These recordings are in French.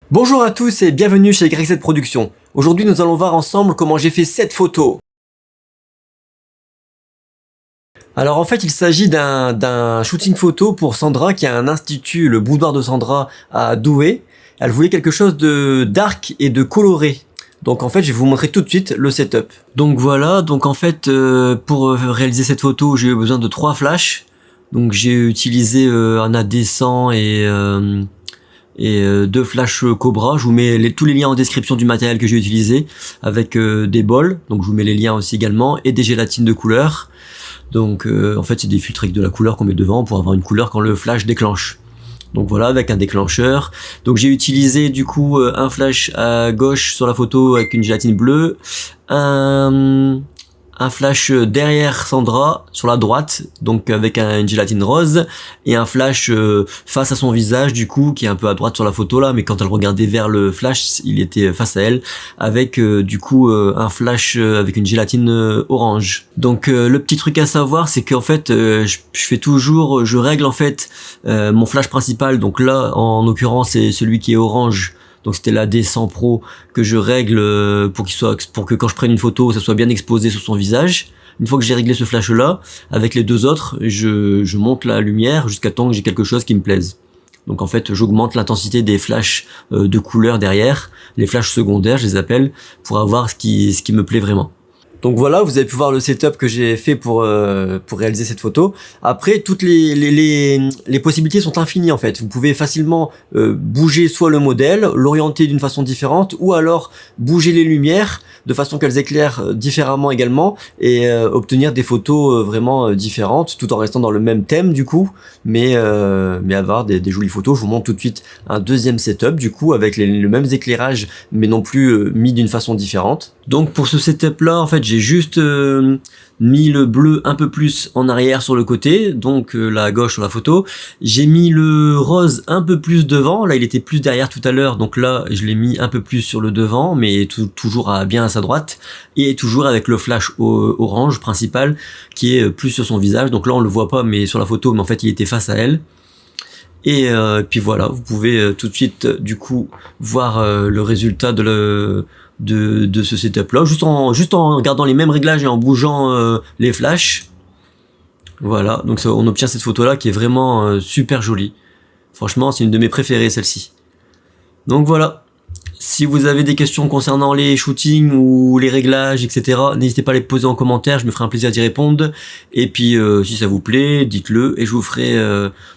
Bonjour à tous et bienvenue chez YZ Productions. Aujourd'hui nous allons voir ensemble comment j'ai fait cette photo. Alors en fait il s'agit d'un shooting photo pour Sandra qui a un institut, le boudoir de Sandra à Douai. Elle voulait quelque chose de dark et de coloré. Donc en fait je vais vous montrer tout de suite le setup. Donc voilà, donc en fait pour réaliser cette photo j'ai eu besoin de 3 flashs. Donc j'ai utilisé un AD100 et 2 flashs Cobra. Je vous mets tous les liens en description du matériel que j'ai utilisé avec des bols, donc je vous mets les liens aussi également, et des gélatines de couleur. Donc en fait c'est des filtres avec de la couleur qu'on met devant pour avoir une couleur quand le flash déclenche. Donc voilà, avec un déclencheur. Donc j'ai utilisé du coup un flash à gauche sur la photo avec une gélatine bleue, un flash derrière Sandra sur la droite, donc avec une gélatine rose, et un flash face à son visage du coup qui est un peu à droite sur la photo là, mais quand elle regardait vers le flash il était face à elle, avec du coup un flash avec une gélatine orange. Donc le petit truc à savoir c'est qu'en fait je fais toujours, je règle en fait mon flash principal, donc là en l'occurrence c'est celui qui est orange. Donc c'était la D100 Pro que je règle pour que quand je prenne une photo, ça soit bien exposé sur son visage. Une fois que j'ai réglé ce flash là, avec les deux autres, je monte la lumière jusqu'à temps que j'ai quelque chose qui me plaise. Donc en fait, j'augmente l'intensité des flashs de couleur derrière, les flashs secondaires, je les appelle, pour avoir ce qui me plaît vraiment. Donc voilà, vous avez pu voir le setup que j'ai fait pour réaliser cette photo. Après, toutes les possibilités sont infinies en fait. Vous pouvez facilement bouger soit le modèle, l'orienter d'une façon différente, ou alors bouger les lumières de façon qu'elles éclairent différemment également, et obtenir des photos vraiment différentes, tout en restant dans le même thème du coup, mais avoir des jolies photos. Je vous montre tout de suite un deuxième setup du coup, avec le même éclairage, mais non plus mis d'une façon différente. Donc pour ce setup là, en fait, j'ai juste mis le bleu un peu plus en arrière sur le côté, donc là à gauche sur la photo. J'ai mis le rose un peu plus devant, là il était plus derrière tout à l'heure, donc là je l'ai mis un peu plus sur le devant, mais toujours bien à sa droite, et toujours avec le flash orange principal qui est plus sur son visage. Donc là on le voit pas mais sur la photo, mais en fait il était face à elle. Et puis voilà, vous pouvez tout de suite du coup voir le résultat de ce setup là, juste en regardant les mêmes réglages et en bougeant les flashs. Voilà, donc on obtient cette photo là qui est vraiment super jolie. Franchement c'est une de mes préférées, celle-ci. Donc voilà, si vous avez des questions concernant les shootings ou les réglages etc, n'hésitez pas à les poser en commentaire, je me ferai un plaisir d'y répondre. Et puis si ça vous plaît, dites-le, et je vous ferai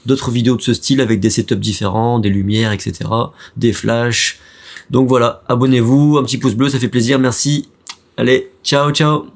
d'autres vidéos de ce style avec des setups différents, des lumières etc, des flashs. Donc voilà, abonnez-vous, un petit pouce bleu, ça fait plaisir, merci. Allez, ciao ciao.